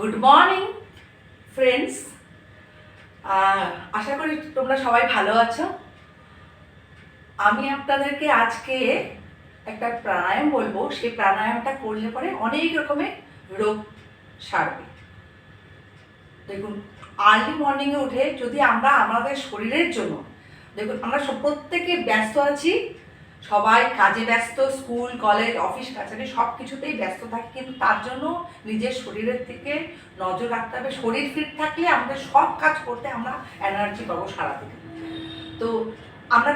Good morning friends, আশা করি তোমরা সবাই ভালো আছো। আমি আপনাদেরকে আজকে একটা প্রাণায়াম বলবো। সেই প্রাণায়ামটা করলে পরে অনেক রকমের রোগ সারবে। দেখুন, আর্লি মর্নিংয়ে উঠে যদি আমরা আমাদের শরীরের জন্য, দেখুন আমরা প্রত্যেকে ব্যস্ত আছি, সবাই কাজে ব্যস্ত, স্কুল কলেজ অফিস কাছারি সব কিছুতেই ব্যস্ত থাকি, কিন্তু তার জন্য নিজের শরীরের দিকে নজর রাখতে হবে। শরীর ফিট থাকলে আমাদের সব কাজ করতে আমরা এনার্জি পাবো সারাদিন। তো আমরা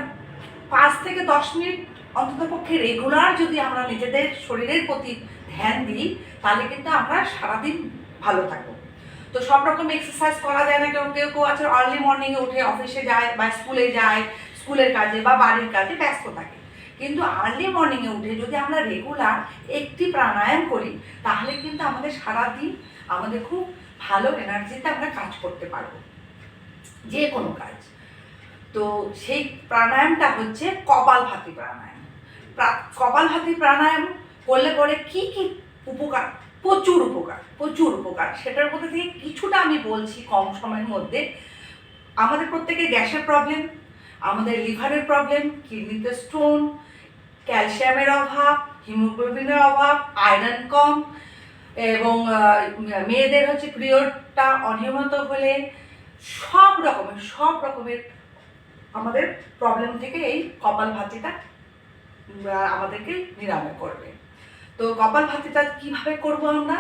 5 থেকে 10 মিনিট অন্ততপক্ষে রেগুলার যদি আমরা নিজেদের শরীরের প্রতি ধ্যান দিই, তাহলে কিন্তু আমরা সারাদিন ভালো থাকবো। তো সব রকম এক্সারসাইজ করা যায় না, কারণ কেউ কেউ আছে আর্লি মর্নিংয়ে উঠে অফিসে যায় বা স্কুলে যায়, স্কুলের কাজে বা বাড়ির কাজে ব্যস্ত থাকে। কিন্তু আর্লি মর্নিংয়ে উঠে যদি আমরা রেগুলার একটি প্রাণায়াম করি, তাহলে কিন্তু আমাদের সারাদিন আমাদের খুব ভালো এনার্জিতে আমরা কাজ করতে পারবো, যে কোনো কাজ। তো সেই প্রাণায়ামটা হচ্ছে কপালভাতি প্রাণায়াম। কপালভাতি প্রাণায়াম করলে পরে কি কি উপকার? প্রচুর উপকার। সেটার মধ্যে থেকে কিছুটা আমি বলছি কম সময়ের মধ্যে। আমাদের প্রত্যেকে গ্যাসের প্রবলেম, আমাদের লিভারের প্রবলেম, কিডনিতে স্টোন, ক্যালসিয়ামের অভাব, হিমোগ্লোবিনের অভাব, আয়রন কম, এবং মেয়েদের হচ্ছে পিরিয়ডটা অনিয়মিত হলে সব রকমের আমাদের প্রবলেম থেকে এই কপালভাতিটা আমাদেরকে নিরাময় করবে। তো কপালভাতিটা কিভাবে করব আমরা?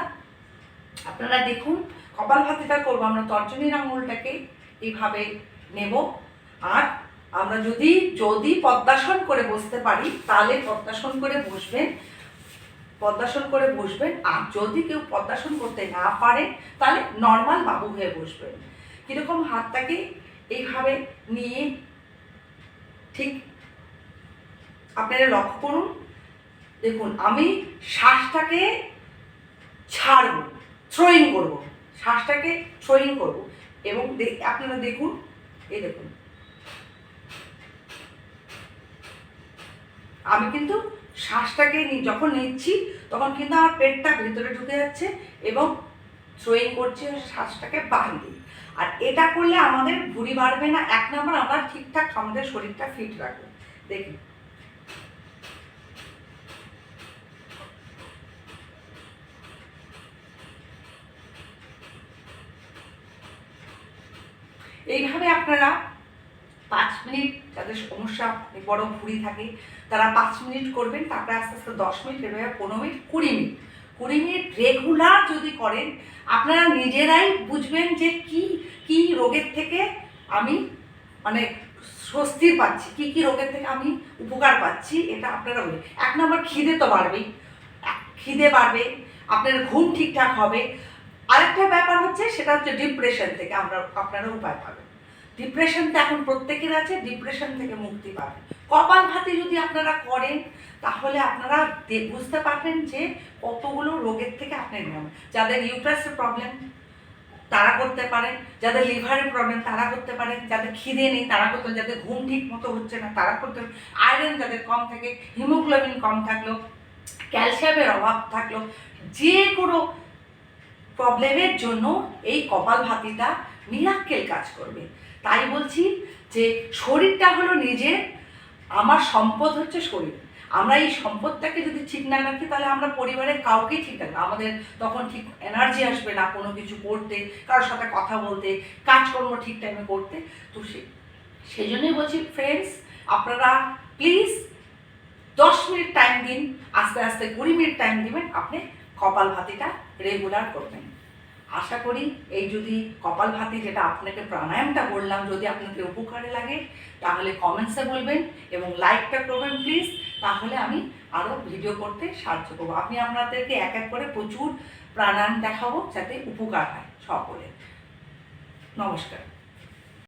আপনারা দেখুন, কপালভাতিটা করব আমরা তর্জনীর আঙুলটাকে এইভাবে নেব, আর আমরা যদি পদ্মাসন করে বসতে পারি তাহলে পদ্মাসন করে বসবেন। আর যদি কেউ পদ্মাসন করতে না পারে তাহলে নর্মাল বাবু হয়ে বসবেন। কীরকম? হাতটাকে এইভাবে নিয়ে ঠিক আপনারা লক্ষ্য করুন। দেখুন, আমি শ্বাসটাকে ছাড়বো, থ্রোয়িং করব, শ্বাসটাকে থ্রোয়িং করব, এবং আপনারা দেখুন, এই দেখুন আমি কিন্তু শ্বাসটাকে যখন নিচ্ছি তখন কিন্তু আমার পেটটা ভেতরে ঢুকে যাচ্ছে এবং থ্রোয়িং করছি শ্বাসটাকে বাড়িয়ে। আর এটা করলে আমাদের ভুঁড়ি বাড়বে না। 1 নম্বর, আমরা ঠিকঠাক আমাদের শরীরটা ফিট রাখবো। দেখুন, এইভাবে আপনারা 5 মিনিট, যাদের সমস্যা বড় ভুঁড়ি থাকে তারা 5 মিনিট করবেন, তারপরে আস্তে আস্তে 10 মিনিট, এভাবে 15 মিনিট, 20 মিনিট রেগুলার যদি করেন, আপনারা নিজেরাই বুঝবেন যে কি রোগের থেকে আমি মানে স্বস্তি পাচ্ছি, কি রোগের থেকে আমি উপকার পাচ্ছি। এটা আপনারা বলবেন। 1 নম্বর, খিদে তো বাড়বেই, খিদে বাড়বে, আপনার ঘুম ঠিকঠাক হবে। আরেকটা ব্যাপার হচ্ছে, সেটা হচ্ছে ডিপ্রেশন থেকে আপনারা উপায় পাবেন। ডিপ্রেশনটা এখন প্রত্যেকের আছে, ডিপ্রেশন থেকে মুক্তি পাবেন। কপালভাতি যদি আপনারা করেন তাহলে আপনারা বুঝতে পারবেন যে কতগুলো রোগের থেকে আপনি নিরাময়। যাদের ইউট্রাসের প্রবলেম তারা করতে পারেন, যাদের লিভারের প্রবলেম তারা করতে পারেন, যাদের খিদে নেই তারা করতে পারেন, যাদের ঘুম ঠিক মতো হচ্ছে না তারা করতে পারেন, আয়রন যাদের কম থাকে, হিমোগ্লোবিন কম থাকলো, ক্যালসিয়ামের অভাব থাকলো, যে কোনো প্রবলেমের জন্য এই কপালভাতিটা মিরাক্কেল কাজ করবে। তাই বলছি যে শরীরটা হলো নিজের, আমার সম্পদ হচ্ছে শরীর। আমরা এই সম্পদটাকে যদি ঠিক না রাখি তাহলে আমরা পরিবারের কাউকেই ঠিক রাখবো, আমাদের তখন ঠিক এনার্জি আসবে না কোনো কিছু করতে, কারোর সাথে কথা বলতে, কাজকর্ম ঠিক টাইমে করতে। তো সেই জন্যই বলছি ফ্রেন্ডস, আপনারা প্লিজ 10 মিনিট টাইম দিন, আস্তে আস্তে 20 মিনিট টাইম দিবেন, আপনি কপালভাতিটা রেগুলার করবেন। আশা করি এই যদি কপালভাতি, যেটা আপনাকে প্রাণায়ামটা বললাম, যদি আপনাদের উপকারে লাগে তাহলে কমেন্টসে বলবেন এবং লাইকটা করবেন প্লিজ, তাহলে আমি আরও ভিডিও করতে সাহায্য করবো। আমি আপনাদেরকে এক এক করে প্রচুর প্রাণায়াম দেখাবো যাতে উপকার হয় সকলের। নমস্কার।